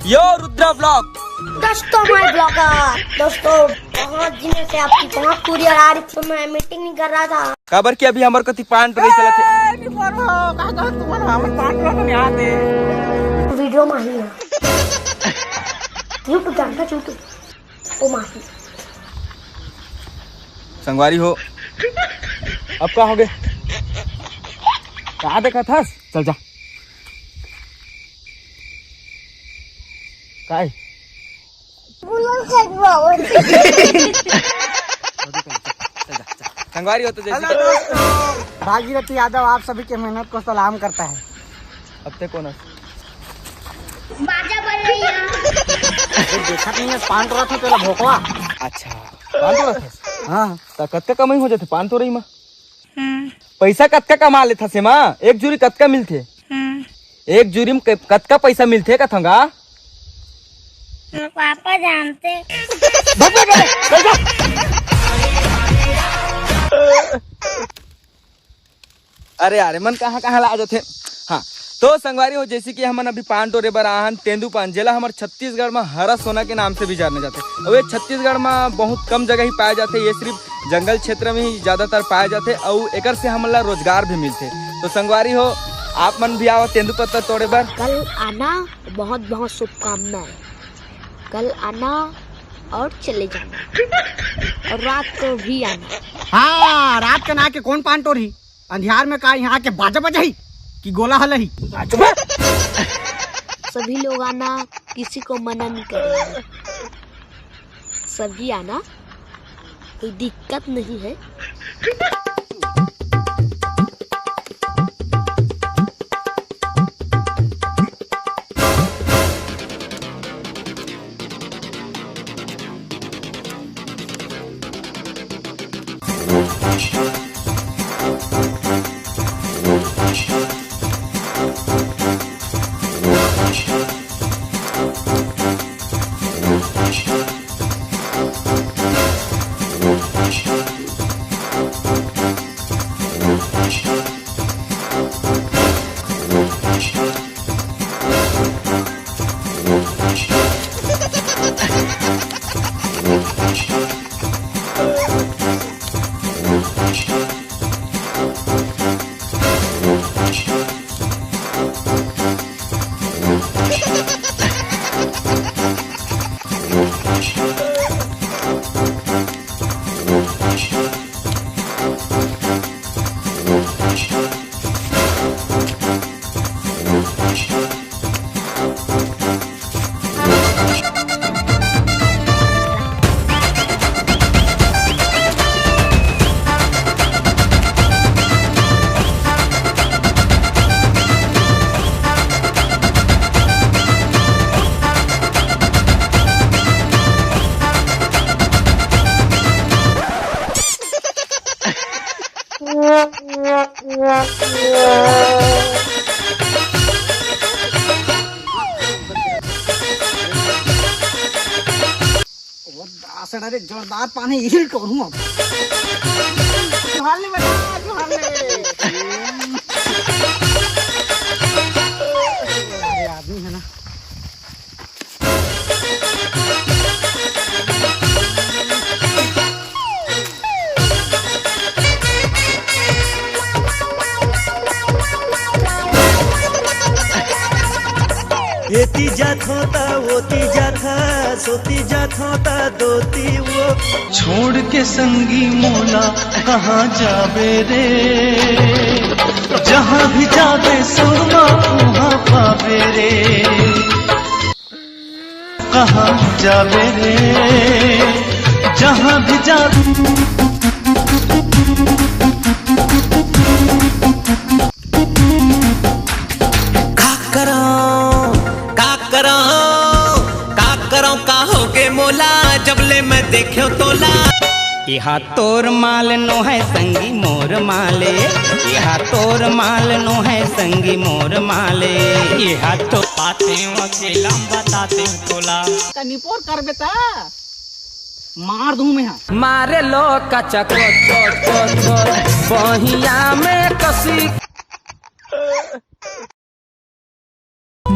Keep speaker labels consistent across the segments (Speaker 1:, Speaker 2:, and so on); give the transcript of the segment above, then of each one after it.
Speaker 1: यो Rudra blog.
Speaker 2: दोस्तों मैं blogger दोस्तों बहुत दिनों से आपकी बहुत कुरियर आ रही थी, मैं मीटिंग नहीं कर रहा था।
Speaker 1: खबर की अभी हमारे को पान तो नहीं चला थे।
Speaker 2: वीडियो माही है यूट्यूब जानता यूट्यूब वो माही
Speaker 1: संगवारी हो अब क्या हो गए? कहाँ देखा था? चल जा काय संगवारी हो तो जैसे
Speaker 3: भागीरथी यादव आप सभी के मेहनत को सलाम करता है।
Speaker 1: अब तक कौन है?
Speaker 3: देखा नहीं है पान तो था तेरा भोकवा।
Speaker 1: अच्छा पान तो था।
Speaker 3: हाँ
Speaker 1: तो कत्का कमाई हो जाते पान तो रही माँ। पैसा कत्का कमा लेता से माँ। एक जूरी कत्का मिलते? एक जूरी में कत्का पैसा मिलते का थंगा?
Speaker 2: पापा जानते।
Speaker 1: अरे अरे मन कहाँ कहाँ ला जाते। हाँ तो संगवारी हो जैसे कि हमन अभी पान टोरे बराहन तेंदुपान जेला हमारे छत्तीसगढ़ में हरा सोना के नाम से भी जाने जाते। और ये छत्तीसगढ़ में बहुत कम जगह ही पाए जाते। ये सिर्फ जंगल क्षेत्र में ही ज्यादातर पाए जाते और एक से हमला रोजगार भी मिलते। तो संगवारी हो आप मन भी आओ तेंदुपत्ता तोड़े बर।
Speaker 2: कल आना बहुत बहुत शुभकामनाएं। कल आना और चले जाना और रात को भी आना।
Speaker 3: हाँ रात के ना के कौन पान टोरी अंधियार में का यहाँ के बाजा बजाई कि गोला हलही।
Speaker 2: सभी लोग आना, किसी को मना नहीं करेंगे, सभी आना, कोई दिक्कत नहीं है।
Speaker 3: अरे जोरदार पानी हिल टोरू अब। जोहार ले बेटा जोहार ले। आदमी है ना।
Speaker 4: येती जात होता वोती जात सोती जात होता दोती वो छोड़ के संगी मोला कहाँ जावे रे। जहाँ भी जावे सुरमा वहाँ पावे रे। कहाँ जावे रे जहाँ भी जावे। जबले मैं देखो तोला
Speaker 5: यहाँ तोर माल नो है संगी मोर माले। यहाँ तोर माल नो है संगी मोर माले। यहाँ तो पाते अकेला बताते तोला
Speaker 3: निपोर कर बेटा मार दूं मैं।
Speaker 5: मारे लो कचक बहिया में कसी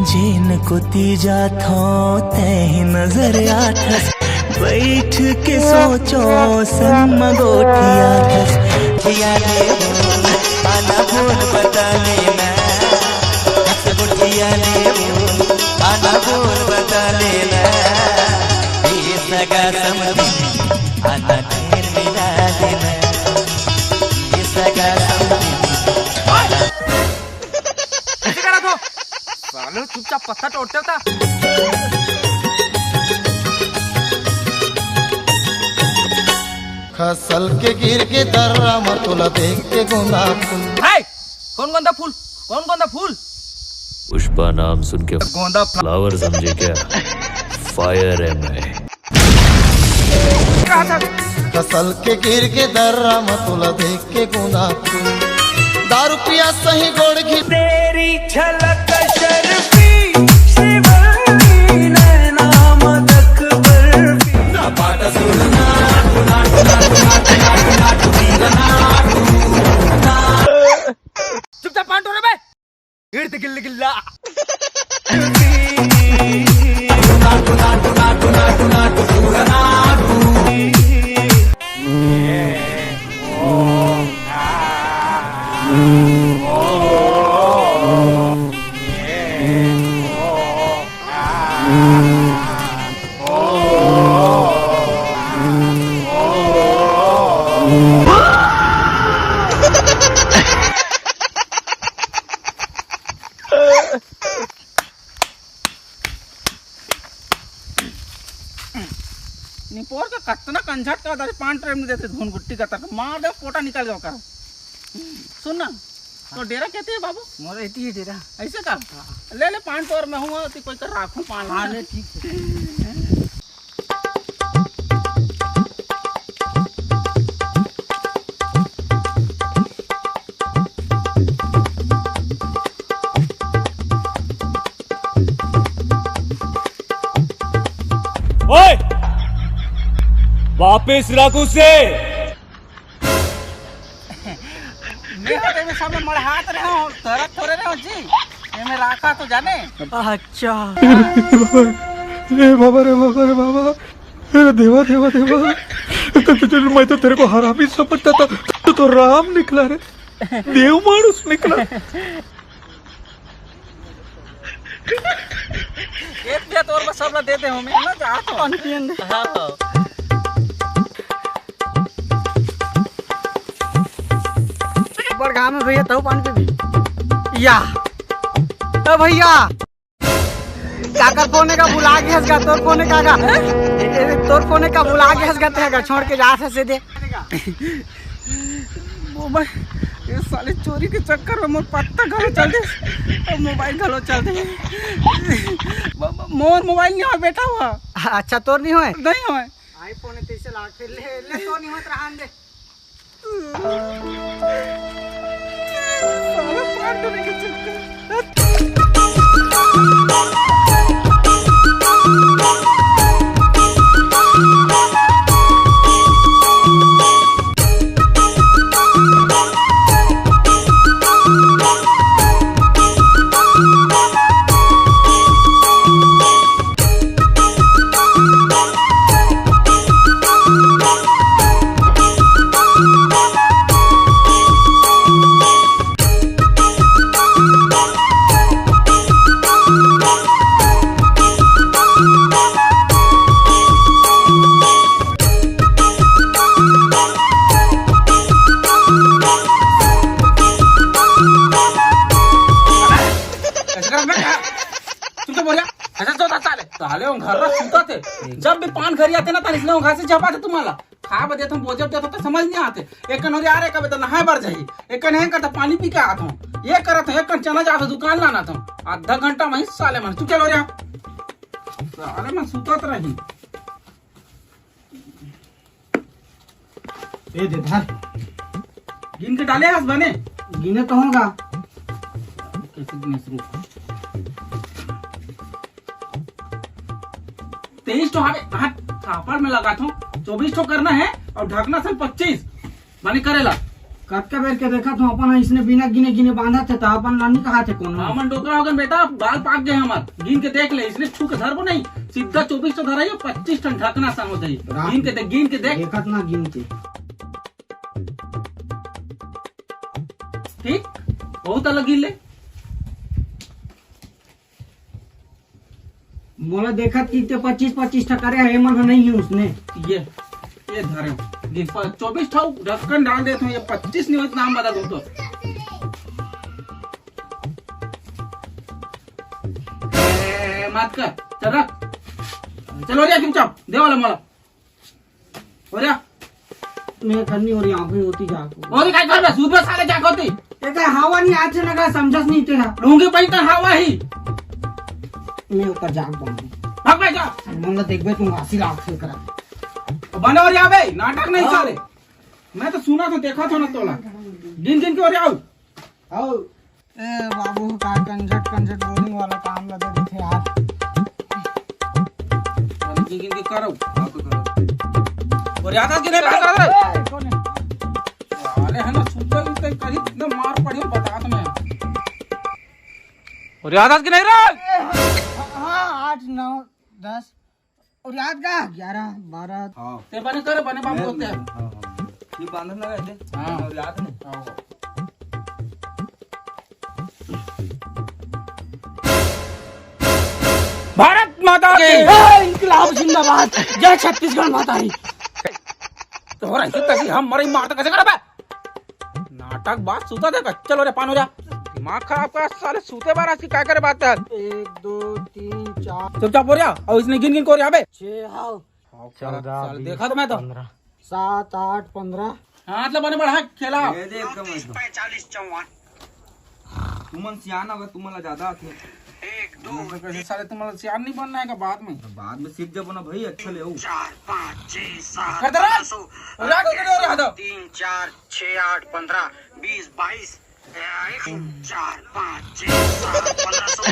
Speaker 4: जेन को तीजा थो तह नजर आठस बैठ के सोचो संग गोठिया थस थिया ले आना बोल बता लेना गोठिया ले आना बोल बता लेना ये सगा समझ आना ढेर मिला देना ये सगा समझ
Speaker 1: साले चुपचाप पत्ता तोड़ते होता।
Speaker 6: खसल के गिर के दर्रा मतुला देख के गोंदा फूल।
Speaker 1: हाय कौन गोंदा फूल? कौन गोंदा फूल?
Speaker 7: पुष्पा नाम सुन के
Speaker 1: गोंदा
Speaker 7: फ्लावर समझे क्या? फायर है मैं।
Speaker 6: खसल के गिर के दर्रा मतुला देख के गोंदा फूल। दारू पिया सही गोड़ घी
Speaker 4: तेरी झलक शर्फी शिवानी नैना मदक बर्फी पाट सुनना
Speaker 1: चुपचाप पान तोड़े बे। गिरते गिल्ली गिल्ला। निपोर का कतना कंझट का दारे पान ट्रेन में देते धुन गुट्टी का तक मार दे पोटा निकल जाओ कर। सुन ना तो डेरा कहते हैं बाबू?
Speaker 3: मोर एती ही डेरा।
Speaker 1: ऐसे का ले ले पान तोर में हुआ तो कोई कर राखू पान।
Speaker 3: हाँ ले ठीक है।
Speaker 7: ओए वापिस रखू से
Speaker 1: मैं हाथ में सब मड़ हाथ रहे हो तरत थोड़े रहे हो जी ये में राखा तो जाने।
Speaker 3: अच्छा
Speaker 6: रे बाबा रे बाबा रे बाबा अरे देवा देवा देवा मैं तो तेरे को हरामी समझता था तो राम निकला रे देव मानुस निकला।
Speaker 1: एक दिया तो और बस सब ला देते हो मैं ना जा तो हां
Speaker 3: बड़ गाँव में भैया तब पान पे भी या तो भैया काकर फोने का बुला के हंस गा तोर फोने का तोर फोने का बुला के हंस गाते हैं छोड़ के जा से दे
Speaker 1: मोबाइल ये साले चोरी के चक्कर में मोर पत्ता घलो चल दे और मोबाइल घलो चल दे। मोर मोबाइल नहीं हो बेटा हुआ।
Speaker 3: अच्छा तोर नहीं होए?
Speaker 1: नहीं होए।
Speaker 3: आईफोन 23 लाख फिर ले तो नहीं होत रहन दे।
Speaker 1: साले पान डूबे के चक्कर। जब भी पान घरी आते ना तो इसलिए घर से झपाते तुम्हाला खा बदे तुम बोझ देते तो समझ नहीं आते। एक कन हो यार कब तो नहाए बर जाई एक कन है करता पानी पी के आत हूं ये करत है एक कन चना जाते दुकान लाना था आधा घंटा में साले मन तू चलो रे साले मन सुतत रही ए दे धर गिन के डाले हस बने
Speaker 3: गिने तो होगा
Speaker 1: कैसे गिने शुरू 23 तो हाथ में लगा था 24 तो करना है और ढकना सन 25 माने करेला
Speaker 3: कटका बेर के देखा तो अपन इसने बिना गिने गिने बांधा थे तो अपन लानी कहा थे कौन
Speaker 8: हमन डोकरा हो गए बेटा, बाल पाक गए हमार। गिन के देख ले, इसने छू के धरबो नहीं, सीधा 24 धरा है, 25 टन ढकना सन होता है। गिन के देख, गिन के देख।
Speaker 3: देखत ना गिन के
Speaker 8: ठीक, बहुत अलग गिन ले।
Speaker 3: मोला देखत की 25 टकरे है मन नहीं है उसने।
Speaker 8: ये धरे गिन 24 ठाउ ढक्कन डाल देते हैं, ये 25 नहीं हो नाम बता दूं तो। मत कर, चल रख, चलो रे चुपचाप दे वाला मोला हो रे।
Speaker 3: मैं करनी और यहाँ पे होती जाको
Speaker 8: और काय कर सुबह साले क्या होती
Speaker 3: देखा हवा नहीं आज ना का समझस नहीं तेरा
Speaker 8: लूंगी पहन हवा ही
Speaker 3: मैं ऊपर जाग बांधू
Speaker 8: भाग भाई जा
Speaker 3: मन देखबे तुम हासिल आँख से करा
Speaker 8: बने और यहाँ बे नाटक नहीं साले। मैं तो सुना था, देखा था ना तोला। गिन गिन के और आओ
Speaker 3: आओ। ए बाबू का कंजट बोलिंग वाला काम लगे देखे यार।
Speaker 8: गिन गिन के करो और याद आ कि नहीं पता कर रहे
Speaker 3: कौन है
Speaker 8: अरे है ना सुबह उठते कहीं इतना मार पड़ी बता तो मैं और याद आ कि नहीं रे।
Speaker 3: हाँ 8 9 10 और याद का 11 12
Speaker 8: हां ते बने करे बने बाप बोलते हैं।
Speaker 1: हां ये बांधन लगा दे।
Speaker 8: हाँ।
Speaker 1: और याद नहीं।
Speaker 8: भारत माता की
Speaker 3: इंकलाब जिंदाबाद जय छत्तीसगढ़ माता की।
Speaker 8: तो हो रहा है तभी हम मरे मारता कैसे करा बे नाटक बात सूता देखा। चलो रे पान हो जा, दिमाग खराब कर साले, सूते बार ऐसी क्या करे बात है।
Speaker 3: 1 2 3 4
Speaker 8: चुपचाप हो रहा और इसने गिन गिन को रहा बे
Speaker 3: 6 हाउ
Speaker 8: साले देखा तो मैं तो
Speaker 3: 7 8 15
Speaker 8: हाथ ले बने बढ़ा खेला।
Speaker 1: ये दे एकदम 45 54 तुमन सियाना होगा, तुमला ज्यादा थे।
Speaker 8: कैसे साले तुम्हारा सियार नहीं बनना है का बाद में
Speaker 1: बाद में सीख जब ना भाई अच्छा ले
Speaker 9: 4 5 6 7
Speaker 8: कर दे रहा हो रहा हो रहा
Speaker 9: 3 4 6 8 15 20 22 4 5 6 7 1500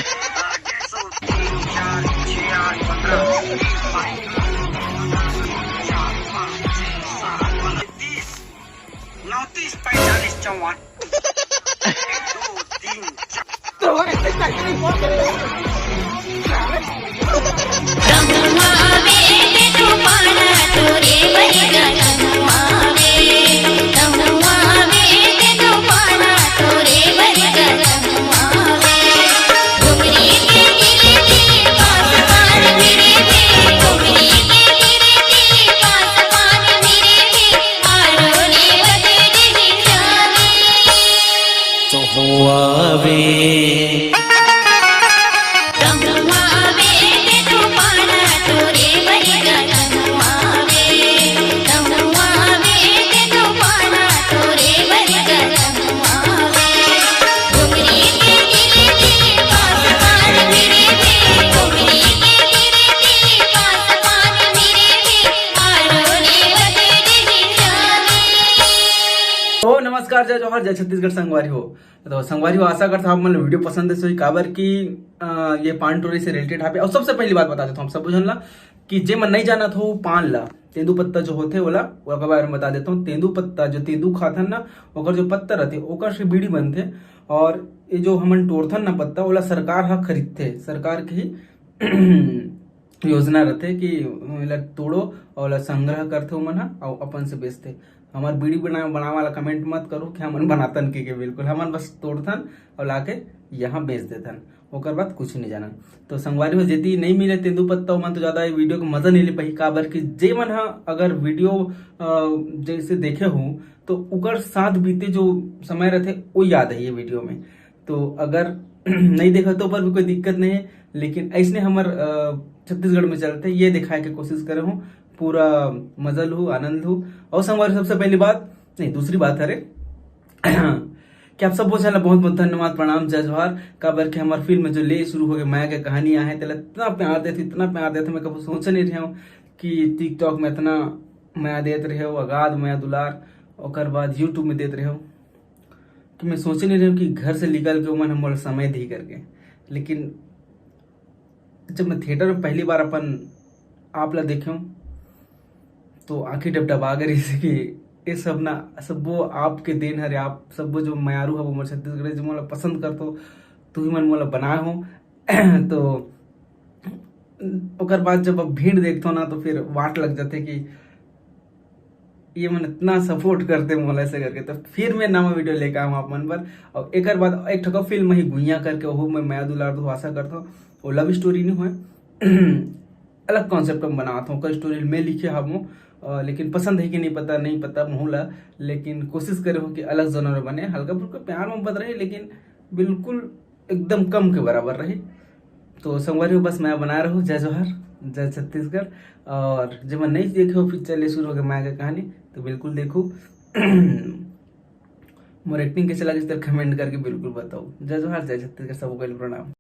Speaker 9: 150 3 4 6 8 15 20 22 4 5 6 7 30 29 45 54 1 2 3 4
Speaker 8: तो हो रहा है नमस्कार, जय जवाहर, जय छत्तीसगढ़। संगवारी हो तो संगवारी हो, आशा करता हूँ मन वीडियो पसंद है। सोई काबर की ये पान टोरी से रिलेटेड है। और सबसे पहली बात बता देता हूँ, सब बुझन ला कि जे मन नहीं जाना था पान ला तेंदू पत्ता जो होते ओला ओकर बारे में बता देता हूँ। तेंदू पत्ता जो तेंदू खाथन ना ओकर जो पत्ता रहते ओकर से बीड़ी बनते। और ये जो हमन तोड़थन ना पत्ता ओला सरकार हा खरीदते, सरकार की योजना रहते कि ओला तोड़ो और ओला संग्रह करते मन हा और अपन से बेचते। हमार बीड़ी बनावे वाला कमेंट मत करो कि हमन बनातन के बिल्कुल, हमन बस तोड़थन और लाके यहाँ बेच देथन, ओकर बाद कुछ नहीं जाना। तो संगवारी में जेती नहीं मिले तेंदू पत्ता मन तो ज्यादा वीडियो को मजा नहीं ले पाही। काबर कि जे मन हा अगर वीडियो जैसे देखे हूँ तो उकर साथ बीते जो समय रहते वो याद है ये वीडियो में। तो अगर नहीं देखा तो पर भी कोई दिक्कत नहीं है, लेकिन ऐसने हमार छत्तीसगढ़ में चलते ये दिखाए के कोशिश करे हूँ, पूरा मजा लू, आनंद लू। और संगवारी सबसे पहली बात नहीं, दूसरी बात है कि आप सब बहुत बहुत धन्यवाद, प्रणाम, जय जवाहर। काबर के हमारे फिल्म में जो ले शुरू हो गए माया के कहानियां हैं तेला इतना प्यार देते, इतना प्यार देते, मैं कभी सोच नहीं रहा हूँ कि टिकटॉक में इतना माया देते रहे हो, अगाध माया दुलार, और बाद यूट्यूब में देते रहे हो कि मैं सोच नहीं रहा हूँ कि घर से निकल के मन हम समय दी करके। लेकिन जब मैं थिएटर में पहली बार अपन आप ला देखे तो आंखें डबडबा गई कि ये सब ना सब वो आपके देन हरे, आप सब वो जो मयारू है वो मोर छत्तीसगढ़ जो मोला पसंद करतो तू ही मन मोला बनाए हो। तो ओकर बाद जब अब भीड़ देखतो ना तो फिर वाट लग जाते कि ये मन इतना सपोर्ट करते मोला ऐसे करके, तो फिर मैं नवा वीडियो लेकर आऊँ आप मन पर। और एक बाद एक ठो फिल्म ही गुइया करके वो मैं माया दुलार दो आशा करता हूँ वो लव स्टोरी नहीं हुए अलग कॉन्सेप्ट में बनाता हूँ, कई स्टोरी मैं लिखे हम लेकिन पसंद है कि नहीं पता मोहला, लेकिन कोशिश करे हो कि अलग जोनर में बने, हल्का फुल्का प्यार मोहब्बत रहे लेकिन बिल्कुल एकदम कम के बराबर रहे। तो संगवारी बस मैं बना रहा हूँ। जय जोहर, जय छत्तीसगढ़। और जब मैं नहीं देखे हो पिक्चर ले शुरू हो गया माया की कहानी तो बिल्कुल देखो। मोर एक्टिंग कैसे लगे कमेंट करके बिल्कुल बताओ। जय जोहर, जय छत्तीसगढ़, सबको प्रणाम।